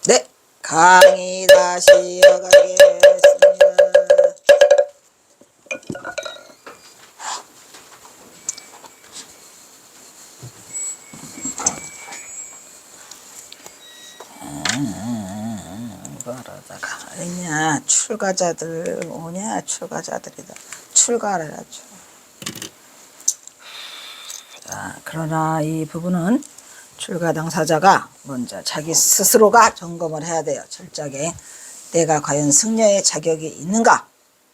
네, 강의 다시 이어가겠습니다. 뭐라다가 있냐, 출가자들 오냐, 출가자들이다. 출가를 하죠. 자, 그러나 이 부분은 출가 당사자가 먼저 자기 스스로가 점검을 해야 돼요. 철저하게. 내가 과연 승려의 자격이 있는가?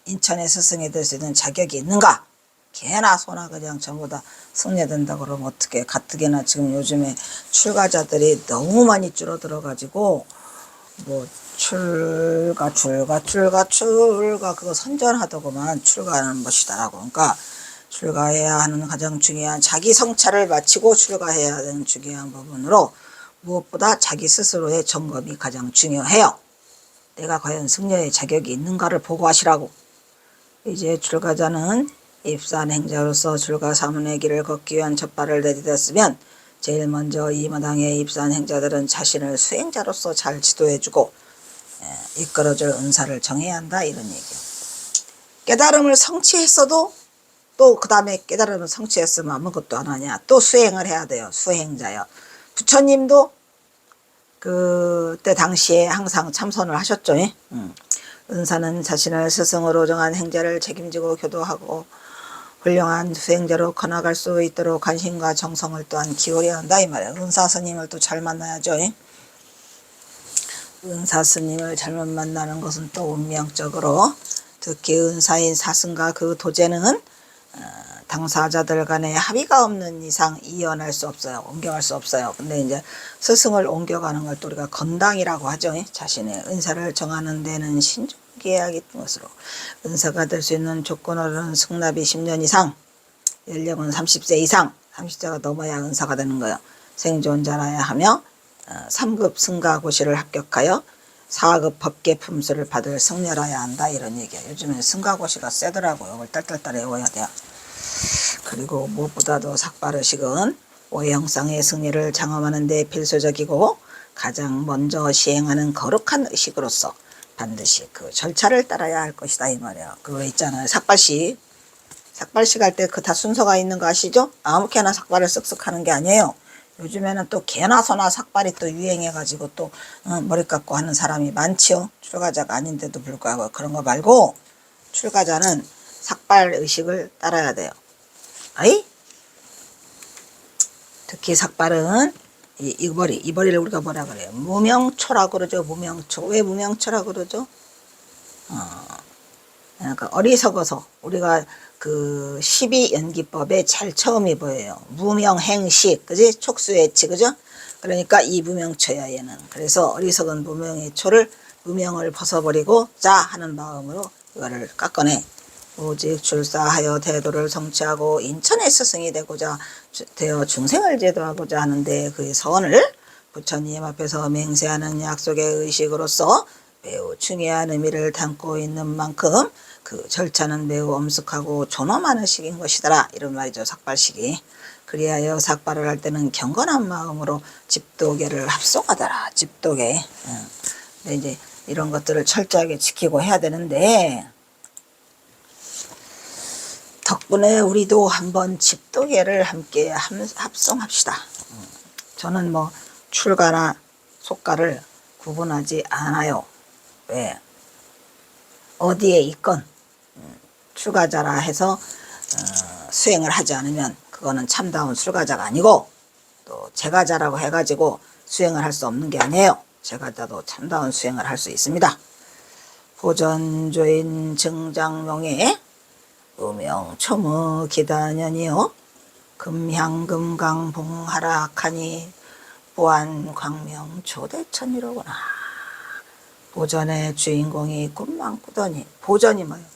인천의 스승이 될 수 있는 자격이 있는가? 개나 소나 그냥 전부 다 승려된다 그러면 어떻게, 가뜩이나 지금 요즘에 출가자들이 너무 많이 줄어들어 가지고 뭐 출가 그거 선전하더구만. 출가하는 것이다라고. 그러니까 출가해야 하는 가장 중요한 자기 성찰을 마치고 출가해야 하는 중요한 부분으로 무엇보다 자기 스스로의 점검이 가장 중요해요. 내가 과연 승려의 자격이 있는가를 보고 하시라고. 이제 출가자는 입산 행자로서 출가 사문의 길을 걷기 위한 첫발을 내딛었으면 제일 먼저 이 마당의 입산 행자들은 자신을 수행자로서 잘 지도해주고 이끌어줄 은사를 정해야 한다, 이런 얘기예요. 깨달음을 성취했어도 또 그 다음에 깨달음을 성취했으면 아무것도 안 하냐, 또 수행을 해야 돼요. 수행자요. 부처님도 그때 당시에 항상 참선을 하셨죠. 은사는 자신을 스승으로 정한 행자를 책임지고 교도하고 훌륭한 수행자로 커나갈 수 있도록 관심과 정성을 또한 기울여야 한다, 이 말이에요. 은사 스님을 또 잘 만나야죠. 은사 스님을 잘못 만나는 것은 또 운명적으로, 특히 은사인 사승과 그 도제는 당사자들 간에 합의가 없는 이상 이어날 수 없어요. 옮겨갈 수 없어요. 근데 이제 스승을 옮겨가는 걸 또 우리가 건당이라고 하죠. 자신의 은사를 정하는 데는 신중해야 하기 것으로 은사가 될 수 있는 조건으로는 승납이 10년 이상, 연령은 30세 이상, 30세가 넘어야 은사가 되는 거예요. 생존자라야 하며 3급 승가고시를 합격하여 4급 법계 품수를 받을 승려라야 한다, 이런 얘기예요. 요즘에 승가고시가 세더라고요. 이걸 딸딸딸 외워야 돼요. 그리고 무엇보다도 삭발의식은 오형상의 승리를 장엄하는 데 필수적이고 가장 먼저 시행하는 거룩한 의식으로서 반드시 그 절차를 따라야 할 것이다, 이 말이에요. 그거 있잖아요. 삭발식 할 때 그 다 순서가 있는 거 아시죠? 아무렇게나 삭발을 쓱쓱 하는 게 아니에요. 요즘에는 또 개나 소나 삭발이 또 유행해가지고 또 머리 깎고 하는 사람이 많지요. 출가자가 아닌데도 불구하고. 그런 거 말고 출가자는 삭발 의식을 따라야 돼요. 아이? 특히 삭발은 이 머리를 우리가 뭐라 그래요? 무명초라고 그러죠. 무명초. 왜 무명초라고 그러죠? 그러니까 어리석어서 우리가 그 12연기법에 제일 처음이 뭐예요? 무명행식, 그지? 촉수의치, 그죠? 그러니까 이 무명초야, 얘는. 그래서 어리석은 무명의 초를, 무명을 벗어버리고 자 하는 마음으로 이거를 깎아내. 오직 출사하여 대도를 성취하고 인천의 스승이 되고자 되어 중생을 제도하고자 하는데 그 선을 부처님 앞에서 맹세하는 약속의 의식으로서 매우 중요한 의미를 담고 있는 만큼 그 절차는 매우 엄숙하고 존엄한 의식인 것이더라, 이런 말이죠. 삭발식이. 그리하여 삭발을 할 때는 경건한 마음으로 집도계를 합송하더라. 집도계. 근데 이제 이런 것들을 철저하게 지키고 해야 되는데, 덕분에 우리도 한번 집도계를 함께 합성합시다. 저는 뭐 출가나 속가를 구분하지 않아요. 왜? 어디에 있건 출가자라 해서 수행을 하지 않으면 그거는 참다운 출가자가 아니고, 또 제가자라고 해가지고 수행을 할 수 없는 게 아니에요. 제가자도 참다운 수행을 할 수 있습니다. 보전조인 증장명에 음영초무 기단연이요 금향금강봉하락하니 보안광명초대천이로구나. 보전의 주인공이 꿈만 꾸더니. 보전이 뭐예요?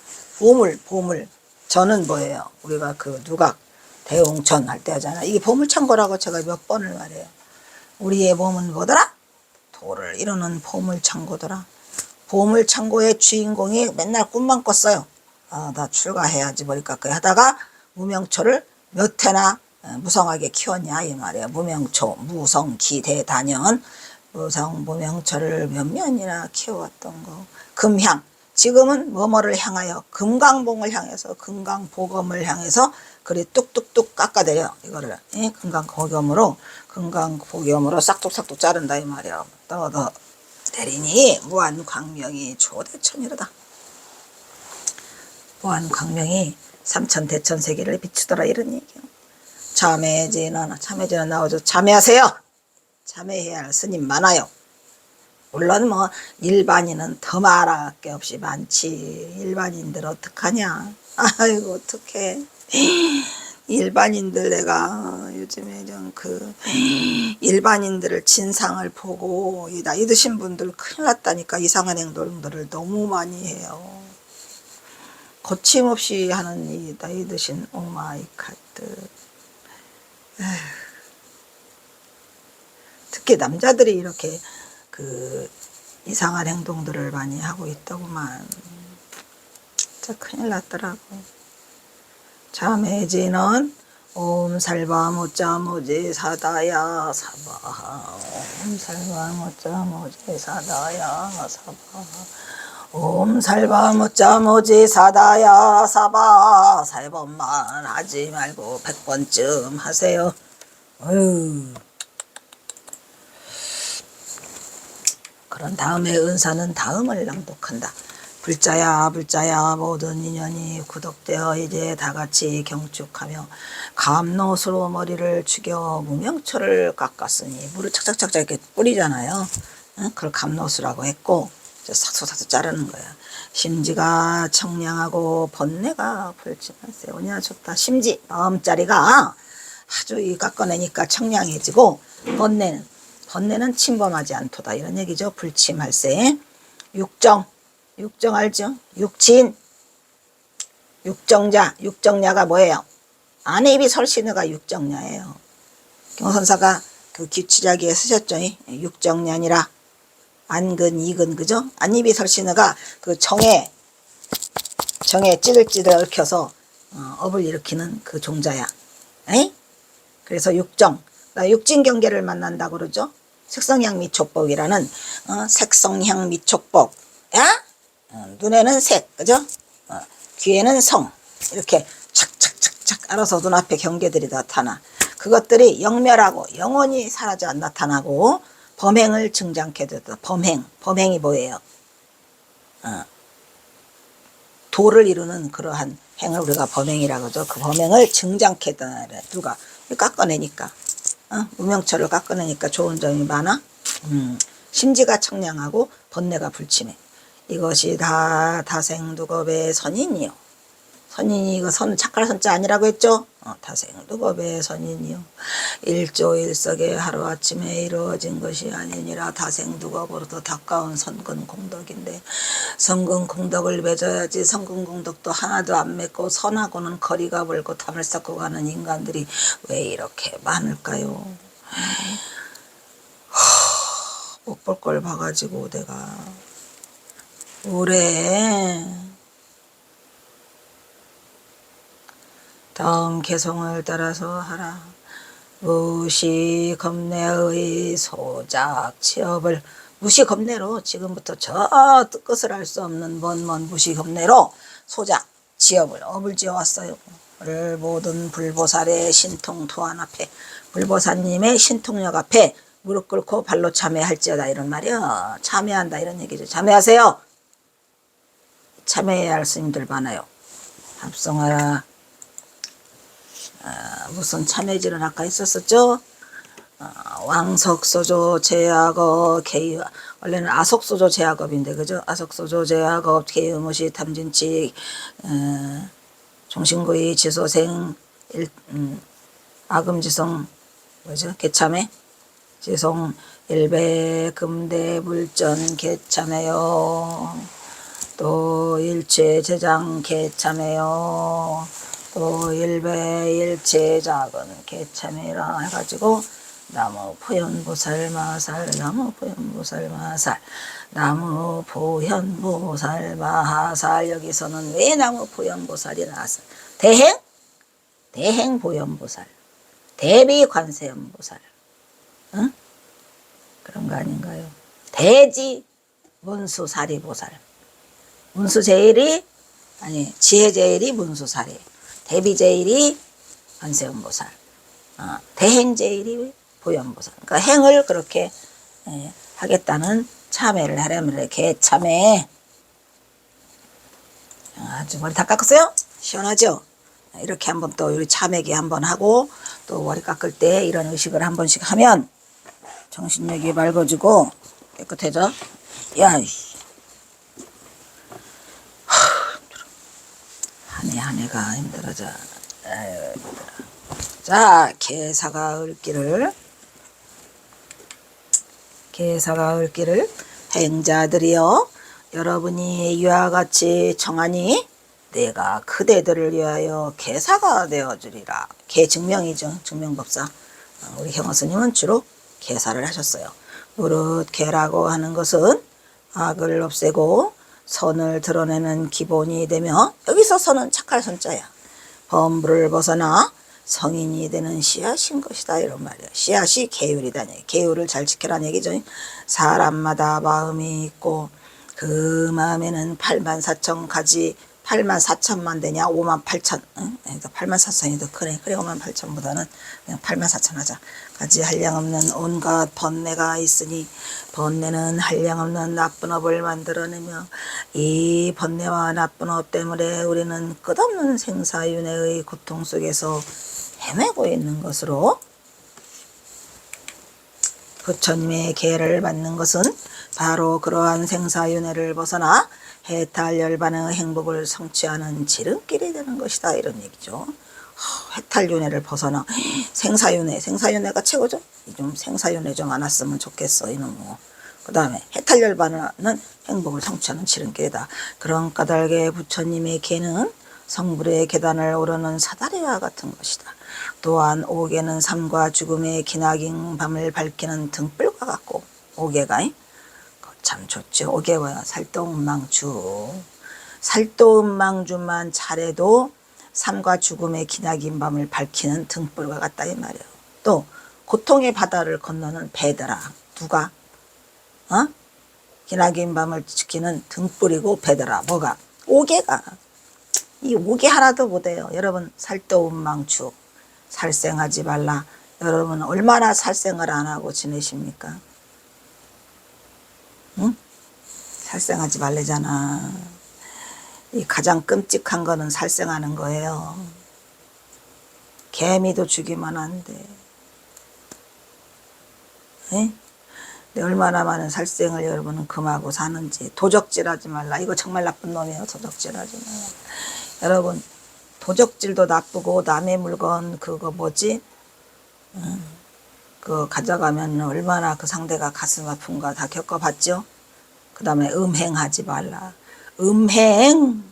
보물. 전은 뭐예요? 우리가 그 누각 대웅천 할 때 하잖아. 이게 보물창고라고 제가 몇 번을 말해요. 우리의 몸은 뭐더라? 도를 이루는 보물창고더라. 보물창고의 주인공이 맨날 꿈만 꿨어요. 나 출가해야지 머리 깎아야 하다가 무명초를 몇 해나 무성하게 키웠냐, 이 말이에요. 무명초, 무성, 기대, 단연, 무상무명철을 몇 년이나 키워왔던 거. 금향. 지금은 뭐뭐를 향하여 금강봉을 향해서 금강보검을 향해서 그리 뚝뚝뚝 깎아내려 이거를. 예? 금강보겸으로 싹둑싹둑 자른다 이 말이야. 너 내리니 무한광명이 초대천이로다. 무한광명이 삼천대천세계를 비추더라 이런 얘기요. 참회제는 나오죠. 참회하세요. 참회해야 할 스님 많아요. 물론 뭐 일반인은 더 말할 게 없이 많지. 일반인들 어떡하냐. 아이고 어떡해. 일반인들 내가 요즘에 좀 일반인들을 진상을 보고 이 나이 드신 분들 큰일 났다니까. 이상한 행동들을 너무 많이 해요. 거침없이 하는 이 나이 드신 오마이갓들. 특히 남자들이 이렇게 이상한 행동들을 많이 하고 있다고만. 진짜 큰일 났더라고. 참해지는 옴살바모짜모제 사다야 사바하. 옴살바모짜모제 사다야 사바하. 옴살바모짜모제 사다야 사바. 3번만 하지 말고 100번쯤 하세요. 어휴. 그런 다음에 은사는 다음을 낭독한다. 불자야 불자야 모든 인연이 구독되어 이제 다같이 경축하며 감노수로 머리를 죽여 무명철을 깎았으니 물을 착착착착 이렇게 뿌리잖아요. 그걸 감노수라고 했고 삭삭삭 자르는 거야. 심지가 청량하고 번뇌가 불침하세요. 오냐 좋다. 심지 마음자리가 아주 이 깎아내니까 청량해지고 번뇌는 침범하지 않도다 이런 얘기죠. 불침할세. 육정 알죠? 육정야가 뭐예요? 안입이 설신의가 육정야예요. 경선사가 그 기치자기에 쓰셨죠. 육정야니라 안근 이근 그죠? 안입이 설신의가 그 정에 찌들찌들 얽혀서 업을 일으키는 그 종자야. 에이? 그래서 육진경계를 만난다고 그러죠. 색성향 미촉법이라는 색성향 미촉법. 야? 눈에는 색, 그죠? 귀에는 성. 이렇게 착착착착 알아서 눈앞에 경계들이 나타나. 그것들이 영멸하고 영원히 사라져 나타나고 범행을 증장케 되다. 범행이 뭐예요? 도를 이루는 그러한 행을 우리가 범행이라고 하죠. 그 범행을 증장케 되다. 누가? 깎아내니까. 무명철을 깎아내니까 좋은 점이 많아. 심지가 청량하고 번뇌가 불침해. 이것이 다 다생두겁의 선인이요. 선인이 이거 착할 선자 아니라고 했죠. 다생두겁의 선인이요. 일조일석의 하루아침에 이루어진 것이 아니니라. 다생두겁으로도 가까운 선근공덕인데 선근공덕을 맺어야지. 선근공덕도 하나도 안 맺고 선하고는 거리가 멀고 담을 쌓고 가는 인간들이 왜 이렇게 많을까요? 못 볼 걸 봐가지고 내가 올해 다음 개성을 따라서 하라. 무시겁내의 소작 취업을 무시겁내로 지금부터 저 뜻끝을 알 수 없는 먼 무시겁내로 소작 취업을 업을 지어왔어요. 모든 불보살의 신통 도안 앞에 불보살님의 신통력 앞에 무릎 꿇고 발로 참회할지어다 이런 말이야. 참회한다 이런 얘기죠. 참회하세요. 참회해야 할 스님들 많아요. 합성하라. 무슨 참회질은 아까 있었었죠. 왕석소조 제약업 개의 원래는 아석소조 제약업인데 그죠? 아석소조 제약업 개의무시 탐진치 종신구의 지소생 아금지성 뭐죠? 개참회 지송 일배 금대 불전 개참회요. 또 일체 제장 개참회요. 또 일배 일체 작은 개참회라 해가지고 나무 포현보살 마살 나무 포현보살 마살 나무 포현보살 마살. 여기서는 왜 나무 포현보살이 나왔어? 대행 보현보살 대비 관세음보살. 응? 그런 거 아닌가요? 대지 문수사리보살. 문수제일이 아니 지혜제일이 문수사리, 대비제일이 관세음보살, 대행제일이 보현보살. 그러니까 행을 그렇게 하겠다는 참회를 하려면 개참회. 아주 머리 다 깎았어요? 시원하죠? 이렇게 한번 또 우리 참회기 한번 하고 또 머리 깎을 때 이런 의식을 한 번씩 하면 정신력이 맑아지고 깨끗해져. 야, 한 해가 힘들어져. 아유, 힘들어. 자, 개사가 읊기를 행자들이여, 여러분이 이와 같이 청하니 내가 그대들을 위하여 개사가 되어주리라. 개 증명이죠. 증명법사. 우리 형어스님은 주로 개사를 하셨어요. 무릇 개라고 하는 것은 악을 없애고 선을 드러내는 기본이 되며, 여기서 선은 착할 선자야. 범부를 벗어나 성인이 되는 씨앗인 것이다, 이런 말이야. 씨앗이 계율이다. 계율을 잘 지켜라는 얘기죠. 사람마다 마음이 있고 그 마음에는 84,000가지, 84,000만 되냐 58,000, 응? 84,000이 더 크네. 그래 58,000보다는 그냥 84,000 하자. 가지 한량없는 온갖 번뇌가 있으니 번뇌는 한량없는 나쁜 업을 만들어내며, 이 번뇌와 나쁜 업 때문에 우리는 끝없는 생사윤회의 고통 속에서 헤매고 있는 것으로, 부처님의 계를 받는 것은 바로 그러한 생사윤회를 벗어나 해탈열반의 행복을 성취하는 지름길이 되는 것이다, 이런 얘기죠. 해탈윤회를 벗어나 생사윤회가 최고죠. 좀 생사윤회 좀 안 왔으면 좋겠어, 이놈. 그 다음에 해탈열반은 행복을 성취하는 지름길이다. 그런 까닭에 부처님의 계는 성불의 계단을 오르는 사다리와 같은 것이다. 또한 오계는 삶과 죽음의 기나긴 밤을 밝히는 등불과 같고, 오계가 참 좋죠. 오계와 살도음망주만 잘해도 삶과 죽음의 기나긴 밤을 밝히는 등불과 같다, 이 말이에요. 또 고통의 바다를 건너는 배더라. 누가? 기나긴 밤을 지키는 등불이고 배더라. 뭐가? 오계가. 이 오계 하나도 못해요. 여러분, 살도음망주, 살생하지 말라. 여러분 얼마나 살생을 안 하고 지내십니까? 응? 살생하지 말래잖아. 이 가장 끔찍한 거는 살생하는 거예요. 개미도 죽이면 안 돼. 에? 얼마나 많은 살생을 여러분은 금하고 사는지. 도적질하지 말라. 이거 정말 나쁜 놈이에요. 도적질하지 말라. 여러분, 도적질도 나쁘고 남의 물건 그거 뭐지? 그거 가져가면 얼마나 그 상대가 가슴 아픈가 다 겪어봤죠? 그 다음에 음행하지 말라. 음행!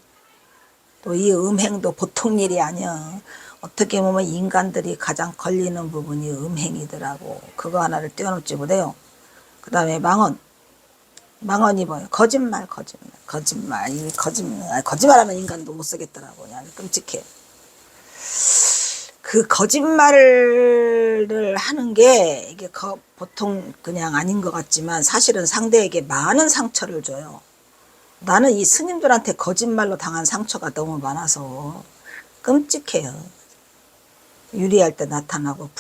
또 이 음행도 보통 일이 아니야. 어떻게 보면 인간들이 가장 걸리는 부분이 음행이더라고. 그거 하나를 뛰어넘지 못해요. 그 다음에 망언이 뭐예요? 거짓말. 거짓말하면 인간도 못 쓰겠더라고. 그냥 끔찍해. 그 거짓말을 하는 게 이게 보통 그냥 아닌 것 같지만 사실은 상대에게 많은 상처를 줘요. 나는 이 스님들한테 거짓말로 당한 상처가 너무 많아서 끔찍해요. 유리할 때 나타나고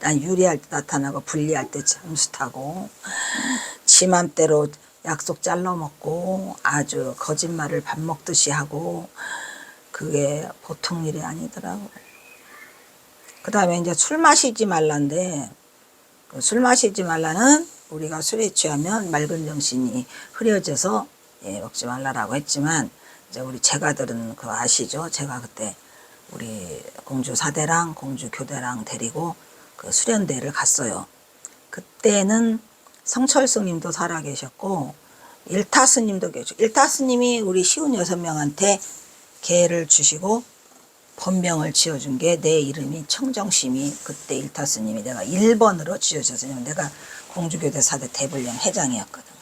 유리할 때 나타나고 불리할 때 잠수 타고 지 맘대로 약속 잘라먹고 아주 거짓말을 밥 먹듯이 하고, 그게 보통 일이 아니더라고요. 그 다음에 이제 술 마시지 말란데, 그 술 마시지 말라는, 우리가 술에 취하면 맑은 정신이 흐려져서 먹지 말라라고 했지만, 이제 우리 제가들은 그거 아시죠? 제가 그때 우리 공주 사대랑 공주 교대랑 데리고 그 수련대를 갔어요. 그때는 성철 스님도 살아계셨고 일타 스님도 계시고, 일타 스님이 우리 시운 6명한테 계를 주시고 본명을 지어준 게, 내 이름이 청정심이, 그때 일타 스님이 내가 1번으로 지어졌어요. 내가 공주교대 사대 대불령 회장이었거든.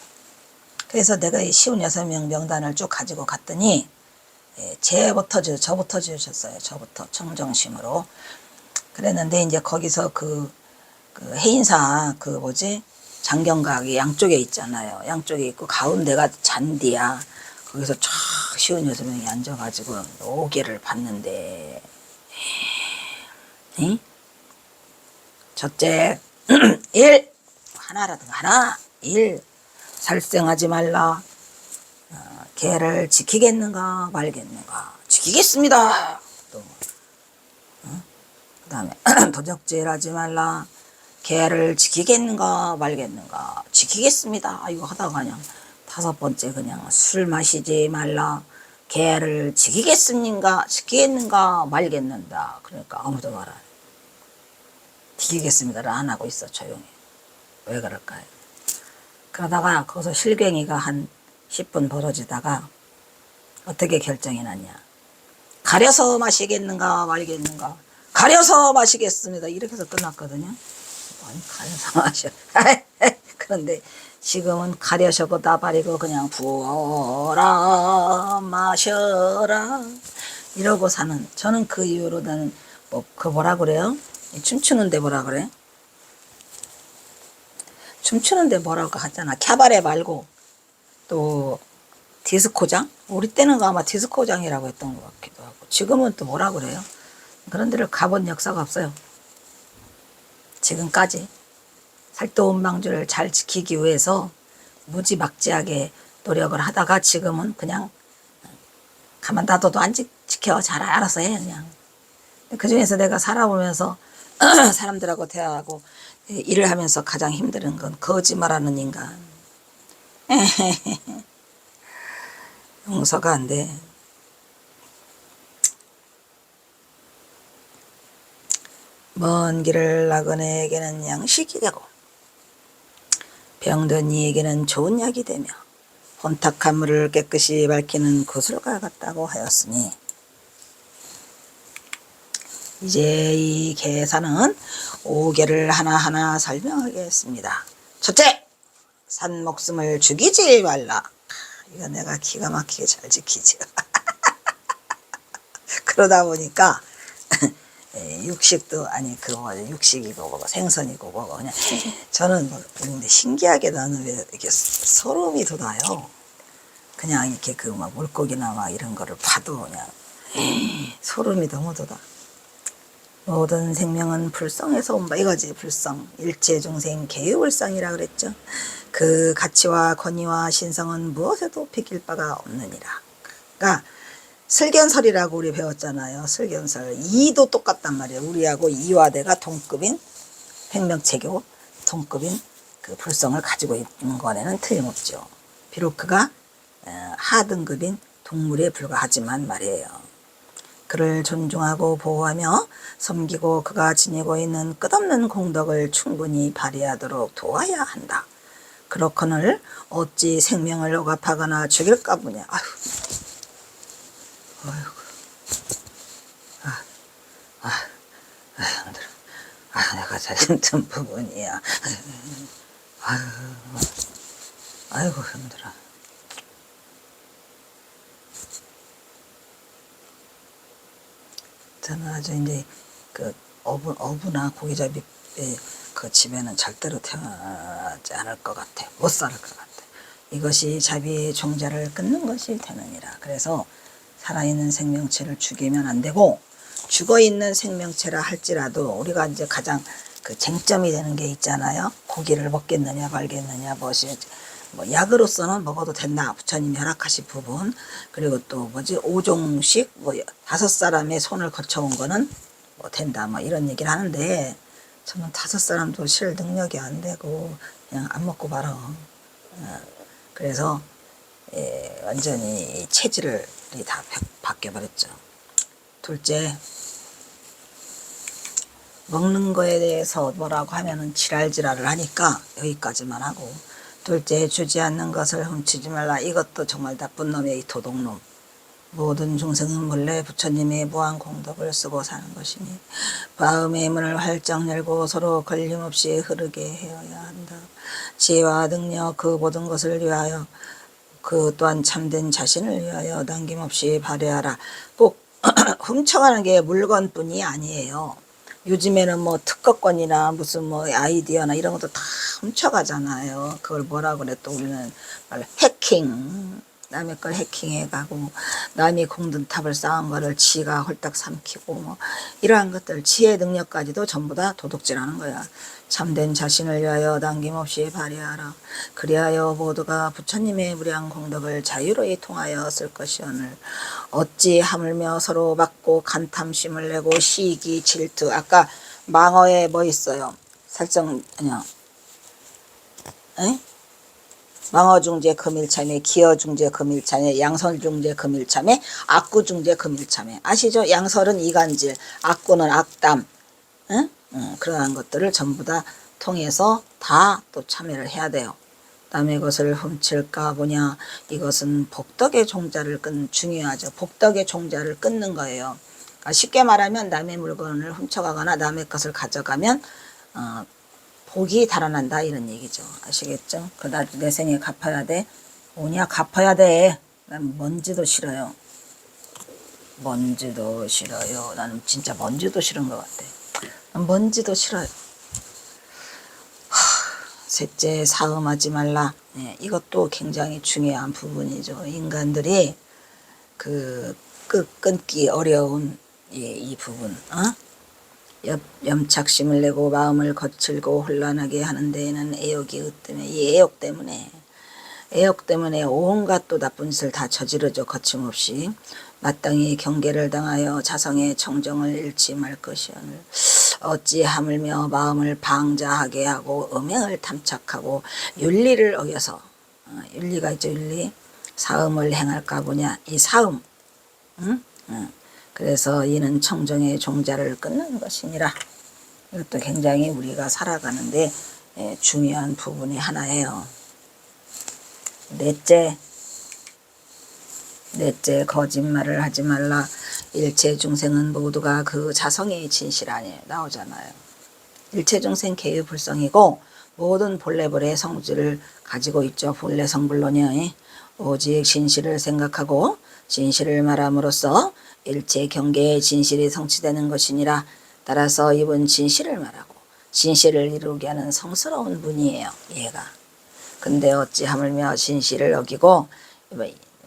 그래서 내가 이 시운 6명 명단을 쭉 가지고 갔더니 저부터 지으셨어요. 저부터 청정심으로. 그랬는데 이제 거기서 그 해인사 장경각이 양쪽에 있잖아요. 양쪽에 있고 가운데가 잔디야. 거기서 쫙 쉬운 6명이 앉아가지고 오개를 봤는데, 응? 첫째, 1. 하나라든가 하나. 1. 살생하지 말라. 개를 지키겠는가 말겠는가. 지키겠습니다. 또, 그 다음에 도적질하지 말라. 개를 지키겠는가 말겠는가. 지키겠습니다. 이거 하다가 그냥 5번째 그냥 술 마시지 말라. 개를 지키겠는가 말겠는가. 그러니까 아무도 말 안 해. 지키겠습니다를 안 하고 있어 조용히. 왜 그럴까요? 그러다가 거기서 실갱이가 한 10분 벌어지다가 어떻게 결정이 났냐. 가려서 마시겠는가 말겠는가. 가려서 마시겠습니다. 이렇게 해서 끝났거든요. 아니 가려서 마셔. 그런데 지금은 가려서보다 버리고 그냥 부어라 마셔라 이러고 사는. 저는 그 이후로 나는 그 뭐라 그래요? 춤추는데 뭐라 그래? 춤추는데 뭐라고 하잖아. 캬바레 말고 또 디스코장? 우리 때는 아마 디스코장이라고 했던 것 같기도 하고. 지금은 또 뭐라 그래요? 그런 데를 가본 역사가 없어요. 지금까지 살도운망주를 잘 지키기 위해서 무지막지하게 노력을 하다가 지금은 그냥 가만 놔둬도 안 지켜. 잘 알아서 해 그냥. 그 중에서 내가 살아보면서 사람들하고 대화하고 일을 하면서 가장 힘든 건 거짓말하는 인간. 용서가 안 돼. 먼 길을 나건 이에게는 양식이 되고 병든 이에게는 좋은 약이 되며 혼탁한 물을 깨끗이 밝히는 구슬과 같다고 하였으니, 이제 이 계산은 5개를 하나하나 설명하겠습니다. 첫째, 산 목숨을 죽이지 말라. 이거 내가 기가 막히게 잘 지키죠. 그러다 보니까 육식도 아니 육식이고 뭐고 생선이고 뭐고 그냥 저는 근데 신기하게 나는 왜 이렇게 소름이 돋아요. 그냥 이렇게 그 막 물고기나 막 이런 거를 봐도 그냥 소름이 너무 돋아. 모든 생명은 불성에서 온 바 이거지. 불성 일체중생 개유불성이라 그랬죠. 그 가치와 권위와 신성은 무엇에도 비길 바가 없느니라. 그러니까 슬견설이라고 우리 배웠잖아요. 슬견설. 이도 똑같단 말이에요. 우리하고 이화대가 동급인 생명체교 동급인 그 불성을 가지고 있는 거에는 틀림없죠. 비록 그가 하등급인 동물에 불과하지만 말이에요. 그를 존중하고 보호하며 섬기고 그가 지니고 있는 끝없는 공덕을 충분히 발휘하도록 도와야 한다. 그렇거늘 어찌 생명을 억압하거나 죽일까 보냐. 아휴. 힘들어. 내가 잘 힘든 부분이야. 아이고 힘들어. 저는 아주 이제 그 어부나 고기잡이 그 집에는 절대로 태어나지 않을 것 같아. 못 살 것 같아. 이것이 자비의 종자를 끊는 것이 되느니라. 그래서 살아있는 생명체를 죽이면 안 되고, 죽어있는 생명체라 할지라도 우리가 이제 가장 그 쟁점이 되는 게 있잖아요. 고기를 먹겠느냐 말겠느냐 무엇이 뭐 약으로서는 먹어도 된다. 부처님이 허락하신 부분. 그리고 또 뭐지 5종씩 뭐 5사람의 손을 거쳐온 거는 뭐 된다. 뭐 이런 얘기를 하는데 저는 5사람도 실 능력이 안 되고 그냥 안 먹고 말아. 그래서 완전히 체질이 다 바뀌어버렸죠. 둘째, 먹는 거에 대해서 뭐라고 하면은 지랄지랄을 하니까 여기까지만 하고, 둘째, 주지 않는 것을 훔치지 말라. 이것도 정말 나쁜 놈이야. 이 도둑놈. 모든 중생은 본래 부처님의 무한 공덕을 쓰고 사는 것이니 마음의 문을 활짝 열고 서로 걸림없이 흐르게 해야 한다. 지혜와 능력 그 모든 것을 위하여, 그 또한 참된 자신을 위하여 남김없이 발휘하라. 꼭 훔쳐가는 게 물건뿐이 아니에요. 요즘에는 뭐 특허권이나 무슨 뭐 아이디어나 이런 것도 다 훔쳐가잖아요. 그걸 뭐라 그래 또 우리는 말로 해킹. 남의 걸 해킹해 가고 남이 공든탑을 쌓은 거를 지가 홀딱 삼키고 뭐 이러한 것들 지혜 능력까지도 전부 다 도둑질하는 거야. 참된 자신을 위하여 남김없이 발휘하라. 그리하여 모두가 부처님의 무량 공덕을 자유로이 통하여 쓸 것이오늘 어찌 하물며 서로 받고 간탐심을 내고 시기 질투. 아까 망어에 뭐 있어요? 살짝 아니야. 에? 망어중재 금일참에 기어중재 금일참에 양설중재 금일참에 악구중재 금일참에 아시죠? 양설은 이간질, 악구는 악담, 응? 그러한 것들을 전부 다 통해서 다 또 참여를 해야 돼요. 남의 것을 훔칠까 보냐. 이것은 복덕의 종자를 중요하죠. 복덕의 종자를 끊는 거예요. 그러니까 쉽게 말하면 남의 물건을 훔쳐가거나 남의 것을 가져가면 복이 달아난다 이런 얘기죠. 아시겠죠? 그다 내 생에 갚아야 돼. 뭐냐 갚아야 돼. 난 먼지도 싫어요. 먼지도 싫어요. 나는 진짜 먼지도 싫은 것 같아. 난 먼지도 싫어요. 셋째 사음하지 말라. 네, 이것도 굉장히 중요한 부분이죠. 인간들이 그 끊기 어려운 이 부분. 염착심을 내고 마음을 거칠고 혼란하게 하는 데에는 애욕이 으뜸해. 이 애욕 때문에 온갖 또 나쁜 짓을 다 저지르죠. 거침없이. 마땅히 경계를 당하여 자성의 정정을 잃지 말 것이오늘 어찌 하물며 마음을 방자하게 하고 음행을 탐착하고 윤리를 어겨서 윤리가 있죠. 윤리. 사음을 행할까 보냐. 이 사음. 그래서 이는 청정의 종자를 끊는 것이니라. 이것도 굉장히 우리가 살아가는데 중요한 부분이 하나예요. 넷째 거짓말을 하지 말라. 일체 중생은 모두가 그 자성의 진실 아니에요. 나오잖아요. 일체 중생 개유불성이고 모든 본래불의 성질을 가지고 있죠. 본래 성불론이 오직 진실을 생각하고 진실을 말함으로써 일체 경계의 진실이 성취되는 것이니라. 따라서 이분 진실을 말하고 진실을 이루게 하는 성스러운 분이에요. 얘가. 근데 어찌 하물며 진실을 어기고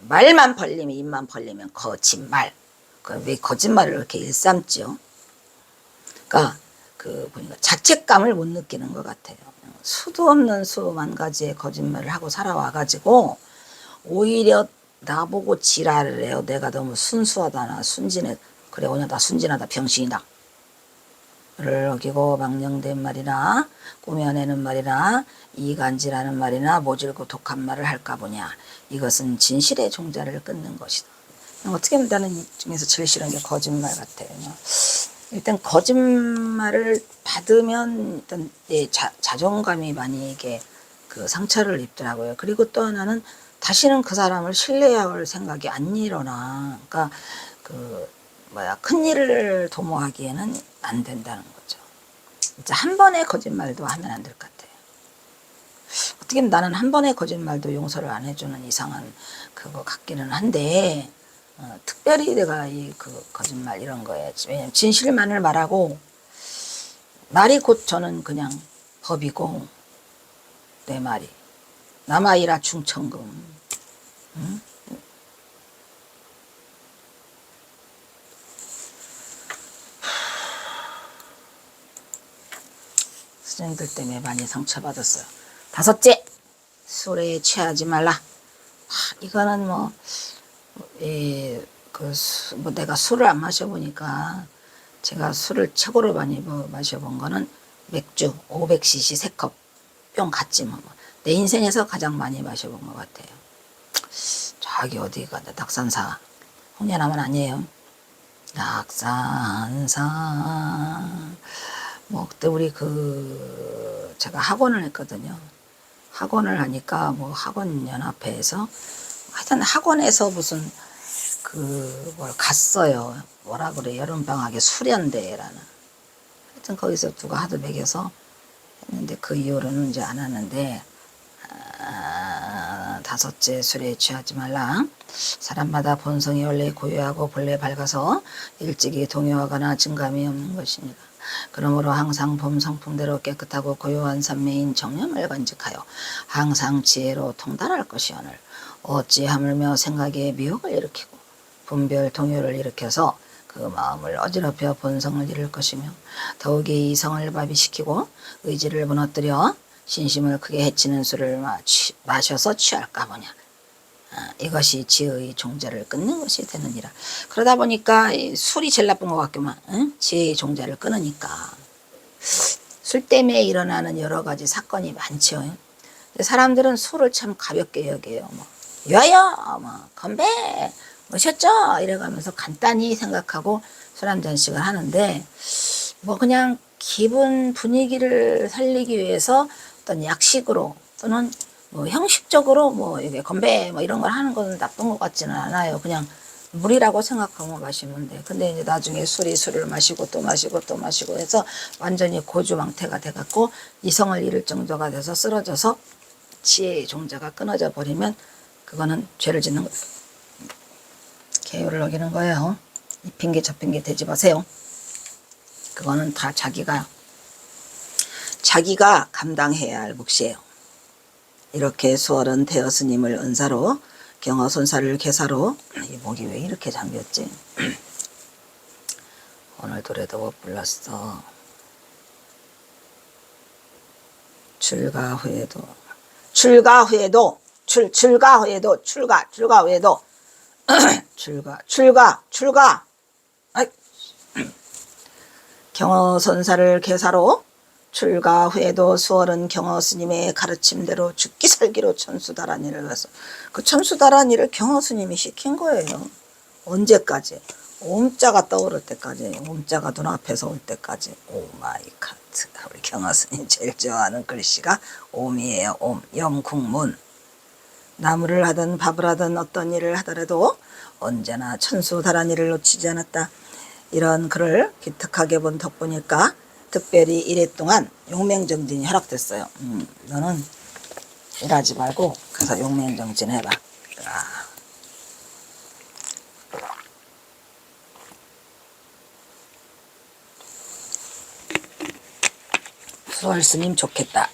말만 벌리면 입만 벌리면 거짓말. 왜 거짓말을 이렇게 일삼지요? 그러니까 보니까 자책감을 못 느끼는 것 같아요. 수도 없는 수만 가지의 거짓말을 하고 살아와가지고 오히려 나보고 지랄을 해요. 내가 너무 순수하다, 나 순진해. 그래, 오늘 나 순진하다, 병신이다. 를 어기고 망령된 말이나 꾸며내는 말이나 이간질하는 말이나 모질고 독한 말을 할까 보냐. 이것은 진실의 종자를 끊는 것이다. 어떻게 보면 나는 이 중에서 제일 싫은 게 거짓말 같아요. 일단 거짓말을 받으면 일단 내 자존감이 많이 이게 상처를 입더라고요. 그리고 또 하나는 다시는 그 사람을 신뢰할 생각이 안 일어나. 그러니까 큰 일을 도모하기에는 안 된다는 거죠. 진짜 한 번의 거짓말도 하면 안 될 것 같아요. 어떻게 보면 나는 한 번의 거짓말도 용서를 안 해주는 이상한 그거 같기는 한데 특별히 내가 거짓말 이런 거에 왜냐면 진실만을 말하고 말이 곧 저는 그냥 법이고 내 말이 남아이라 충천금. 스님들 때문에 많이 상처받았어요. 다섯째, 술에 취하지 말라. 이거는 내가 술을 안 마셔보니까 제가 술을 최고로 많이 마셔본 거는 맥주 500cc 3컵 뿅 갔지 내 인생에서 가장 많이 마셔본 것 같아요. 저기 어디가 낙산사 홍련하면 아니에요. 낙산사 그때 우리 제가 학원을 했거든요. 학원을 하니까 학원 연합회에서 하여튼 학원에서 무슨 갔어요. 뭐라 그래 여름방학에 수련대회라는. 하여튼 거기서 누가 하도 먹여서 했는데 그 이후로는 이제 안 하는데 다섯째 술에 취하지 말라. 사람마다 본성이 원래 고요하고 본래 밝아서 일찍이 동요하거나 증감이 없는 것이니라. 그러므로 항상 봄 성품대로 깨끗하고 고요한 삼매인 정념을 간직하여 항상 지혜로 통달할 것이오늘 어찌 하물며 생각에 미혹을 일으키고 분별 동요를 일으켜서 그 마음을 어지럽혀 본성을 잃을 것이며 더욱이 이성을 마비시키고 의지를 무너뜨려 신심을 크게 해치는 술을 마셔서 취할까 보냐. 이것이 지혜의 종자를 끊는 것이 되느니라. 그러다 보니까 술이 제일 나쁜 것 같구만. 응? 지혜의 종자를 끊으니까. 술 때문에 일어나는 여러 가지 사건이 많죠. 사람들은 술을 참 가볍게 여겨요. 뭐 야야, 뭐 건배, 뭐셨죠? 이래가면서 간단히 생각하고 술 한 잔씩을 하는데 뭐 그냥 기분 분위기를 살리기 위해서 어떤 약식으로 또는 뭐 형식적으로 뭐 이게 건배 뭐 이런 걸 하는 건 나쁜 것 같지는 않아요. 그냥 물이라고 생각하고 마시면 돼. 근데 이제 나중에 술을 마시고 또 마시고 또 마시고 해서 완전히 고주망태가 돼갖고 이성을 잃을 정도가 돼서 쓰러져서 지혜의 종자가 끊어져 버리면 그거는 죄를 짓는 거예요. 계율을 어기는 거예요. 이 핑계 저 핑계 대지 마세요. 그거는 다 자기가 감당해야 할 몫이에요. 이렇게 수월은 대여 스님을 은사로 경허손사를 개사로 이 목이 왜 이렇게 잠겼지? 오늘 노래도 못 불렀어. 출가 후에도 경허손사를 개사로 출가 후에도 수월은 경허 스님의 가르침대로 죽기 살기로 천수다란이를 해서 그 천수다란이를 경허 스님이 시킨 거예요. 언제까지? 옴자가 떠오를 때까지, 옴자가 눈앞에서 올 때까지. 오 마이 갓. 우리 경허 스님 제일 좋아하는 글씨가 옴이에요. 옴. 염국문. 나무를 하든 밥을 하든 어떤 일을 하더라도 언제나 천수다란이를 놓치지 않았다. 이런 글을 기특하게 본 덕분일까 특별히 일해 동안 용맹정진이 허락됐어요. 너는 일하지 말고 가서 용맹정진 해봐. 수월 스님 좋겠다.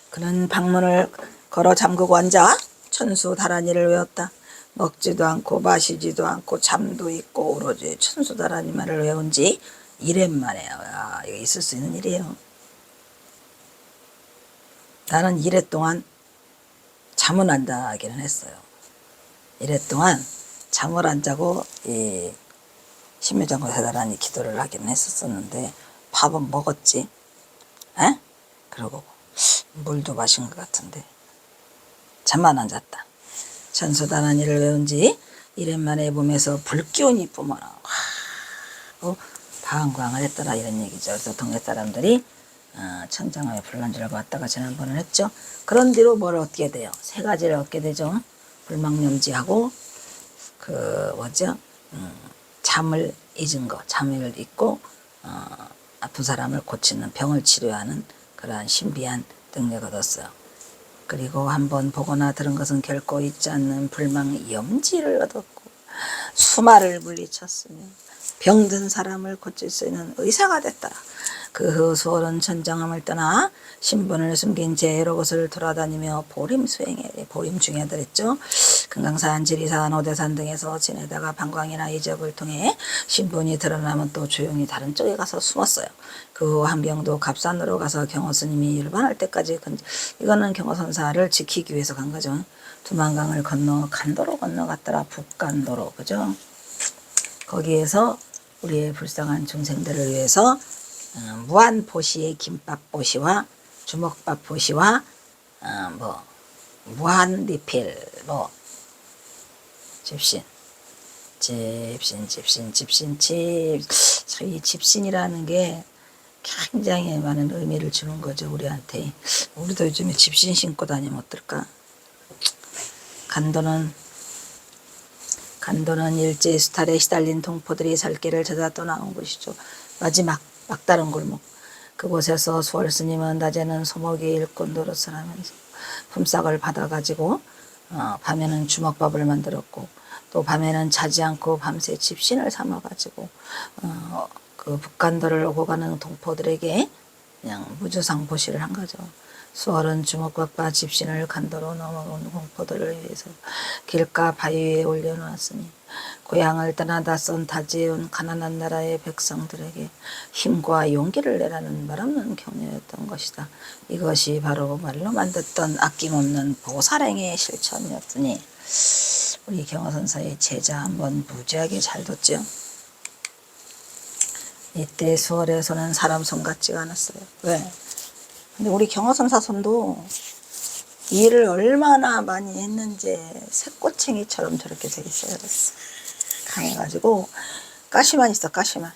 그는 방문을 걸어 잠그고 앉아 천수다란이를 외웠다. 먹지도 않고 마시지도 않고 잠도 있고 오로지 천수다란이만을 외운 지 1회 만에요. 이거 있을 수 있는 일이에요. 나는 1회 동안 잠은 안 자기는 했어요. 1회 동안 잠을 안 자고 이 신묘장구 대다란이 기도를 하기는 했었는데 밥은 먹었지. 에? 그리고 물도 마신 것 같은데 잠만 안 잤다. 천수다란이를 외운 지 1회 만에 몸에서 불기운이 뿜어나 방광을 했더라 이런 얘기죠. 그래서 동네 사람들이 천장에 불난 줄 알고 왔다가 지난번에 했죠. 그런 뒤로 뭘 얻게 돼요? 3가지를 얻게 되죠. 불망념지하고 잠을 잊은 거, 잠을 잊고 아픈 사람을 고치는 병을 치료하는 그러한 신비한 능력을 얻었어요. 그리고 한번 보거나 들은 것은 결코 잊지 않는 불망염지를 얻었고 수마를 물리쳤으며 병든 사람을 고칠 수 있는 의사가 됐다. 그 후 수월은 천장함을 떠나 신분을 숨긴 제1호 곳을 돌아다니며 보림 중에 들었죠. 금강산, 지리산, 오대산 등에서 지내다가 방광이나 이적을 통해 신분이 드러나면 또 조용히 다른 쪽에 가서 숨었어요. 그 후 한병도 갑산으로 가서 경허스님이 일반할 때까지 이거는 경허선사를 지키기 위해서 간 거죠. 두만강을 건너 간도로 건너갔더라. 북간도로. 그죠? 거기에서 우리의 불쌍한 중생들을 위해서 무한보시의 김밥보시와 주먹밥보시와 무한리필 이 집신이라는 게 굉장히 많은 의미를 주는 거죠. 우리한테. 우리도 요즘에 집신 신고 다니면 어떨까? 간도는 일제의 수탈에 시달린 동포들이 살 길을 찾아 떠나온 곳이죠. 마지막 막다른 골목. 그곳에서 수월 스님은 낮에는 소목이 일꾼 노릇을 하면서 품삯을 받아가지고 밤에는 주먹밥을 만들었고 또 밤에는 자지 않고 밤새 집신을 삼아가지고 그 북간도를 오고 가는 동포들에게 그냥 무주상 보시를 한 거죠. 수월은 주먹밥과 집신을 간도로 넘어온 공포들을 위해서 길가 바위 위에 올려놓았으니 고향을 떠나 낯선 타지에 온 가난한 나라의 백성들에게 힘과 용기를 내라는 말없는 격려였던 것이다. 이것이 바로 말로만 듣던 아낌없는 보살행의 실천이었더니 우리 경화선사의 제자 한번 무지하게 잘 뒀죠. 이때 수월에서는 사람 손 같지가 않았어요. 왜? 근데 우리 경화선사 손도 일을 얼마나 많이 했는지 새꼬챙이처럼 저렇게 돼 있어요. 강해가지고 가시만 있어, 가시만.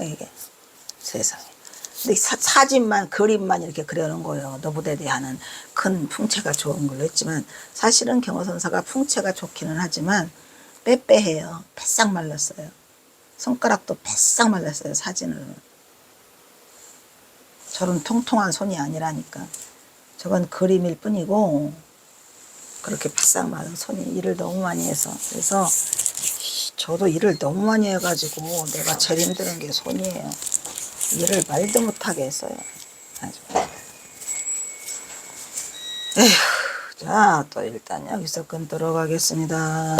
이게 세상에. 근데 사진만, 그림만 이렇게 그려놓은 거예요. 노부대에 하는 큰 풍채가 좋은 걸로 했지만 사실은 경화선사가 풍채가 좋기는 하지만 빼빼해요. 바싹 말랐어요. 손가락도 바싹 말랐어요. 사진을. 저런 통통한 손이 아니라니까. 저건 그림일 뿐이고 그렇게 바싹 마른 손이 일을 너무 많이 해서. 그래서 저도 일을 너무 많이 해가지고 내가 제일 힘든 게 손이에요. 일을 말도 못하게 했어요. 아주. 에휴, 자, 또 일단 여기서 끊도록 하겠습니다.